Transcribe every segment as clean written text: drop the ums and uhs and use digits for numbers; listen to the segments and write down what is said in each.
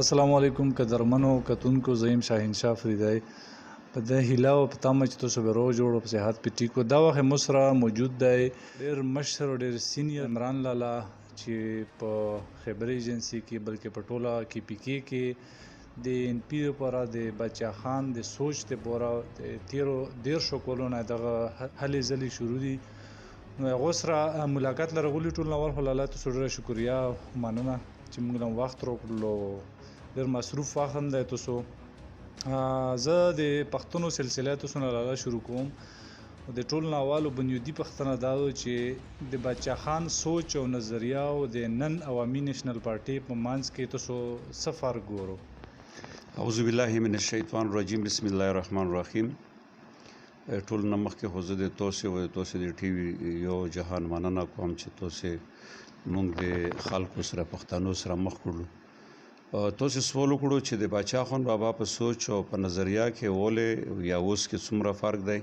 السلام علیکم قدرمنو کتونکو زیم شاهنشاه فریدای په د هیله او په تمه چې تاسو به روغ جوړ او په صحت په ټیک و دا وخت موږ سره موجود دی ډېر مشر او ډېر سینیر عمران لالا چې په خبر ایجنسی کې بلکې په ټوله کې پی کې د ان پی لپاره د بچا خان د سوچ ته پورا ډېر شو کولونه دغه هلې ځلې شروع دي نو هغه سره ملاقات لرغولي ټول نور خلالات تاسو ډېر شکریا مننه چې موږ له وخت راکړلو ډېر مصروف وخت هم دی تاسو زه د پښتنو سلسله تاسو نه لاله شروع کوم د ټول ناوالو بنیادي پښتنه دا چې د بچا خان سوچ او نظریه او د نن عوامي نېشنل پارټي په منځ کې تاسو سفر ګورو اعوذ بالله من الشیطان الرجیم بسم الله الرحمن الرحیم ټول نمخ کې خو زه د توسې د ټي وي یو جهان مننه کوم چې توسې مونږ د خلکو سره پښتنو سره مخ کړو توسې سوال وکړو چې د باچا خان بابا په سوچ او په نظریه کې ولې یا اوس کې څومره فرق دی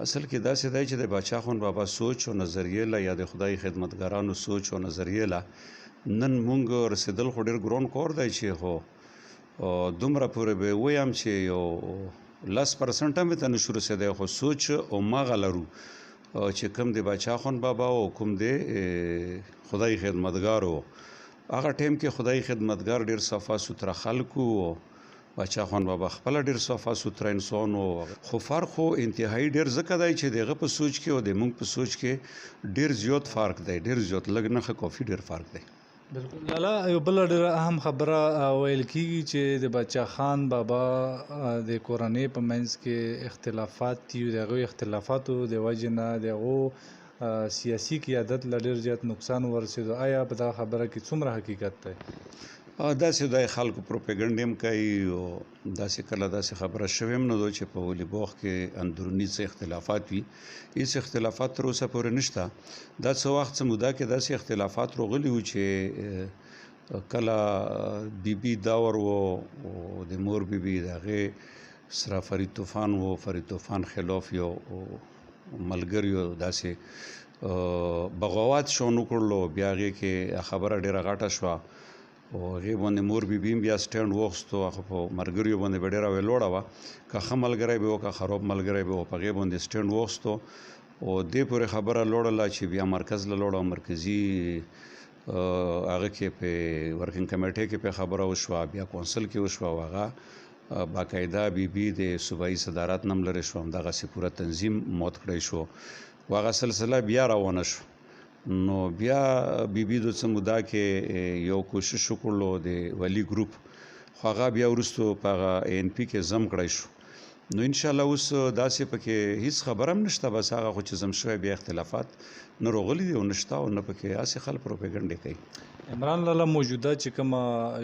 اصل کې داسې دی چې د باچا خان بابا سوچ او نظریه لا یا د خدای خدمتګارانو سوچ او نظریه لا نن مونږ رسیدل خو ډېر ګران کار دی چې هو دومره پورې به وایم چې یو 10% هم ته نشو رسیدای خو سوچ او مغه لرو چې کوم د باچا خان بابا او کوم د خدای خدمتګار او هغه ټیم کې خدای خدمتګار ډیر صفا سوتره خلکو باچا خان بابا خپل ډیر صفا سوتره انسان او خو فرق خو انتهایی ډیر زکه دی چې دغه په سوچ کې او د موږ په سوچ کې ډیر زیات فرق دی ډیر زیات لګ نه کافي ډیر فرق دی بالکل لالا یو بل ډېر اهم خبره ویل کیږي چې د بچا خان بابا د کورنۍ په منځ کې اختلافات دي دغه اختلافاتو د وجه نه دغه سیاسي قیادت لډیر زیات نقصان ورسېدو آیا په دا خبره کې څومره حقیقت دی داسې د خلکو پروپاګاندا هم کوي او داسې کله داسې خبره شوم نو چې په ولې بوخ کې اندرونی څه اختلافات وي هیڅ اختلافات تر اوسه پورې نشته دا څه وخت موده کې داسې اختلافات راغلي و چې کله بیبي داور او د مور بیبي دغه سره فرید طوفان و فرید طوفان خلاف یو ملګریو داسې بغاوت شو نو کړلو بیا کې خبره ډیره غټه شو او هغه باندې مور بیبیم بیا سټاند وغستو هغه په مرګریو باندې ډیره ویلوړه وا که خملګری به او که خراب ملګری به او په هغه باندې سټاند وغستو او دې پورې خبره لوړله چې بیا مرکز له لوړه مرکزی هغه کې په ورکینګ کمیټې کې په خبره وشو بیا کونسل کې وشو هغه باقاعده بیبي د صوبایي صدارت نم لري شو دغه سي پوره تنظیم موت کړی شو واغه سلسله بیا روانه شو نو بیا بیبي د سمودا کې یو کوشش وکړلو د ولی ګروپ خو هغه بیا ورستو په ان پی کې زم کړی شو نو ان شاء الله اوس داسې پکې هیڅ خبره هم نشته بس هغه خو چې زم شوی بیا اختلافات نه روغلي دي او نشته او نه پکې اسې خل پروپاګاندا کوي عمران لالا موجوده چې کوم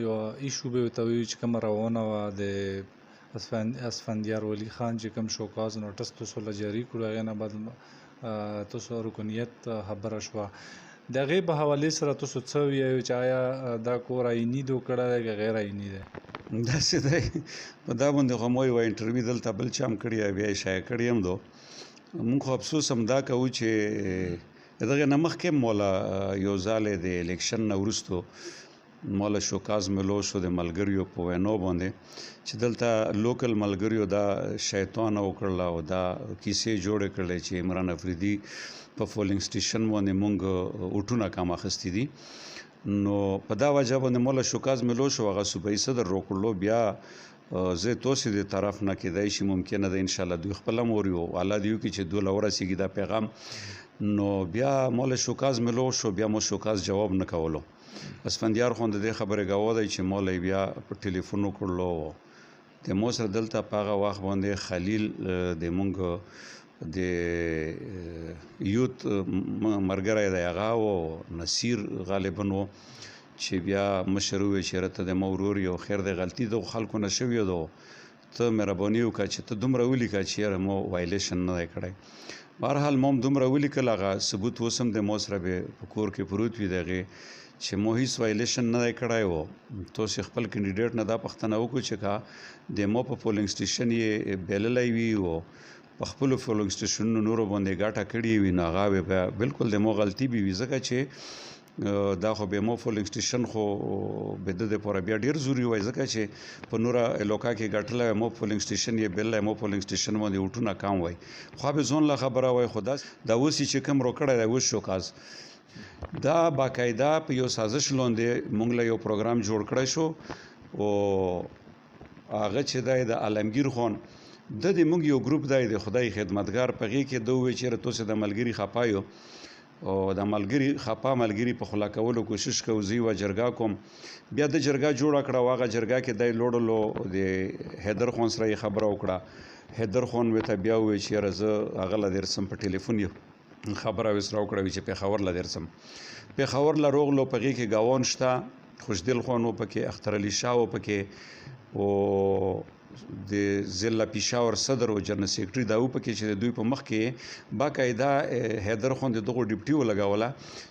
یو ایشو به توي چې کوم روانه و د اسفندیار ولی خان چې کوم شوکاز نوټس تاسو لجاري کړو هغه نه بعد تاسو رکنیت خبره شو دغه په حواله سره تاسو څه ویو چې آیا دا کور عیني دو کړه دی غیر عیني دی داسې دی په دا باندې خو مو یو انټرویو دلته بل چم کړی بیا شای کړی هم دو موږ افسوس هم دا کوو چې دغه نمخ کې مولا یو ځاله د الیکشن نو ورستو مولا شوکاز ملو شو د ملګریو په وینو باندې چې دلته لوکل ملګریو دا شیطان او کړلا او دا کیسې جوړ کړل چې عمران افریدي په فولینګ سټیشن باندې مونږ اوټونه کم اخستې دي نو په دا وجه باندې مولا شوکاز ملو شو هغه صوبایي صدر روکړلو بیا زه توسې د طرف نه کېدای شي ممکنه ده ان شاء الله دوی خپل موريو الله دیو کې چې دوله ورسیږي دا پیغام نو بیا مولا شوکاز ملو شو بیا مو شوکاز جواب نه کولو اسفندیار خوند د خبره غوډای چې مولا بیا په ټلیفون وکړلو د مو سره دلته پاغه واخ باندې خلیل د مونږ د یوت مرګره دی هغه او نصیر غالبا وو چې بیا مشروع شرط د مورور یو خیر د غلطي د خلکو نشوي دو ته مهرباني وکړه چې ته دومره ولیکه چې مو وایلیشن نه کړی بهرحال موم دومره ولیکل هغه ثبوت وسم د مو سره به پکور کې پروت وي دغه چې مو هیڅ وایلیشن نه کړای وو تو خپل کینډیډیټ نه دا پښتنه وکړو چې کا د مو په پولینګ سټیشن یې بیللای وی او په خپل پولینګ سټیشن نور باندې غاټه کړی وی نه غاوي بالکل د مو غلطي به وی ځکه چې دا خو به مو فولینګ سټیشن خو به د پوره بیا ډیر ضروری وای ځکه چې په نورا الوکا کې ګټل مو فولینګ سټیشن یې بل مو فولینګ سټیشن باندې وټونه کام وای خو به زون لا خبره وای خدا دا اوس چې کم روکړه دا اوس شوکاز دا باقاعده په یو سازش لاندې مونږ له یو پروګرام جوړ کړی شو او هغه چې د عالمگیر خان د دې مونږ یو ګروپ دی د خدای خدمتګار پغې کې دوه چې راتوسه د ملګری خپایو او د ملګری خپا ملګری په خلا کولو کوشش کوي زی و جرګه کوم بیا د جرګه جوړ کړه واغه جرګه کې د لوړلو د حیدر خان سره خبره وکړه حیدر خان وته بیا وی چې رزه هغه ل درسم په ټلیفون یو خبره وسراو کړه چې په خبر ل درسم په خبر ل روغلو پغې کې گاون شته خوشدل خانو پکې اختر علي شاه پکې او د ضلع پېښور صدر او جنرال سیکریټري دا پکې چې دوی په مخ کې باقاعده حیدر خان دغه ډیپټي ولګاوله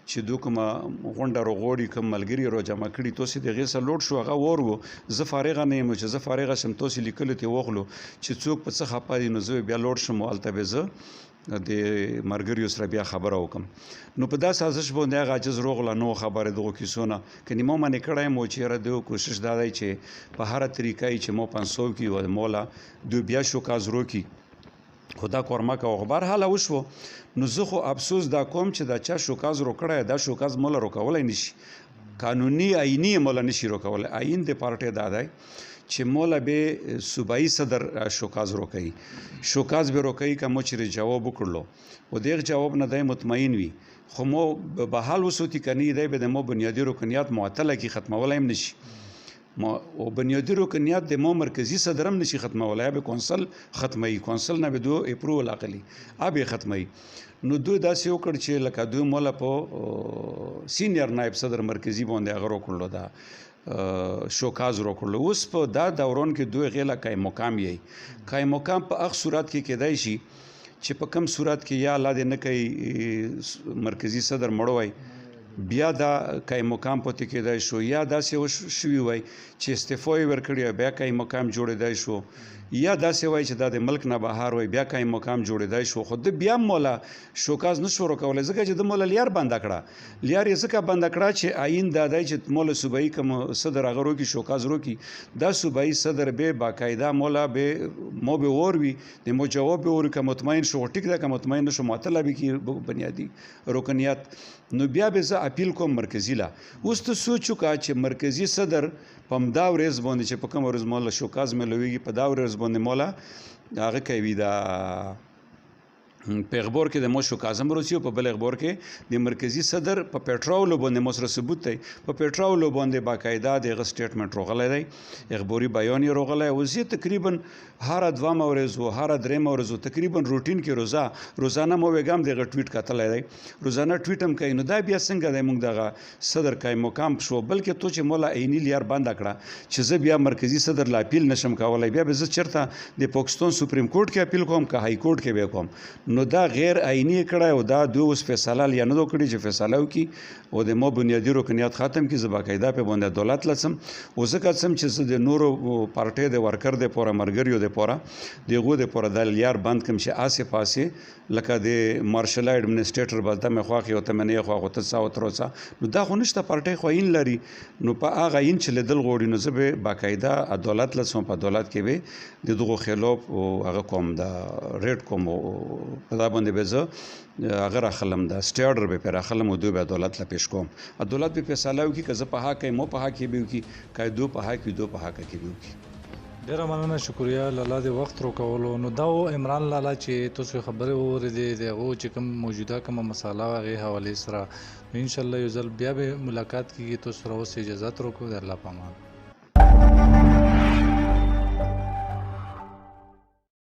چې دوی کوم غونډه روغوړي کوم ملګری رو جمع کړي توسي دغه سره لوډ شو هغه ورغو زه فارغ نه یم چې زه فارغ شم توسي لیکل ته وغلو چې څوک په څه خپاري نو زه بیا لوډ شم الته زه د مرګریو سره بیا خبره وکم نو په داس سازش باندې هغه عجز روغله نو خبره دغه کیسونه کني مو منې کړای مو چې را دوه کوشش دا دی چې په هر طریقې چې مو 500 کی او مولا دوی بیا شو کازرو کی خدا کورما کا خبر حاله وشو نو زه خو افسوس دا کوم چې دا چا شو کازرو کړای دا شو کاز مولا روکولای نشي قانوني آئینی مولا نشي روکولای آئین د پارټي دادای چې مولا به صوبایي صدر شوکاز روکي شوکاز به روکي کوم چې جواب وکړلو و دغه جواب نه دای مطمئن وي خو مو به حال وسوتی کني دای به د مو بنیادی رکنیات معطله کی ختمولای نشي او بنیادی رکنیات د مو مرکزی صدرم نشي ختمولای به کونسل ختمي کونسل نه به دو اپروول عقلی ابي ختمي نو دوی داسې وکړ چې لکه دوی مولا په سینیئر نائب صدر مرکزی باندې هغه وکړلو دا شوکاز وکړلو اوس په دا دوران کې دوی غیلا کای مقام یې کای مقام په هغه صورت کې کېدای شي چې په کم صورت کې یا الله دې نه کوي مرکزی صدر مړوي بیا دا کای مقام پته کېدای شو یا داسې شوی وای چې استعفا ورکړي بیا کای مقام جوړېدای شو یا داسې وای چې د ملک نه بهر وای بیا کای مقام جوړېدای شو خود بیا مولا شوکاز نشو ورکول ځکه چې د مولا لیار بند کړه لیار یې ځکه بند کړه چې آئین دادای چې مولا صوبایي کوم صدر غرو کې شوکاز روکي دا صوبایي صدر به باقاعده مولا به مو به وروي د مو جواب به ور کوم مطمئن شو ټیک دا کوم مطمئن شو مطلب کې بنیادی رکنیات نو بیا به زه اپیل کوم مرکزی لا اوس ته سوچو کا چې مرکزی صدر پمدا ورځ باندې چې په کوم ورځ مولا شوکاز ملويږي په دا ورځ باندې مولا هغه کوي دا په خبر کې د مو شوکاز امروسیو په بل خبر کې د مرکزی صدر په پټرول باندې مو سره ثبوت دی په پټرول باندې باقاعده د سټیټمنټ روغلای دی اخباري بیان یې روغلای او زه تقریبا هر دوه مورزو هر درې مورزو تقریبا روټین کې روزانه مو وګام دغه ټویټ کتلای دی روزانه ټویټ هم کوي نو دا بیا څنګه دی موږ دغه صدر کای مقام شو بلکې تو چې مولا عینی لیار بند کړه چې زه بیا مرکزی صدر لا اپیل نشم کولای بیا به زه چرته د پاکستان سپریم کورټ کې اپیل کوم که های کورټ کې به کوم نو دا غیر آئینی کړه او دا دوه اوس فیصله یا نه وکړي چې فیصله وکي او د مو بنیادی رکنیات ختم کی زبا قاعده په باندې دولت لسم او زکه سم چې د نورو پارټي د ورکر د پوره مرګریو د پوره دغه د پوره د لیار بند کم چې آسه پاسه لکه د مارشل ایڈمنسټریټر بلته مخ واخی او تمنې خو غوته ساو تروسا نو دا خو نشته پارټي خو این لري نو په هغه این چې لیدل غوړي نو زبه باقاعده عدالت لسم په دولت کې به دغه خلاف او هغه کوم دا ریډ کوم په دا باندې به زه هغه راخلم دا سټي آرډر به پر راخلم او دوی به عدالت لا پیش کوم عدالت به فیصله وکي که زه په حق مو په حق کې به وکي که دو په حق دو په حق کې به وکي ډیره مننه شکریا لاله د وخت روکولو نو دا عمران لاله چې تاسو خبره وریدې دغه چې کوم موجوده کوم مساله هغه حواله سره ان شاء الله یو ځل بیا به ملاقات کیږي تاسو سره اوس اجازه ورکړو د الله پامان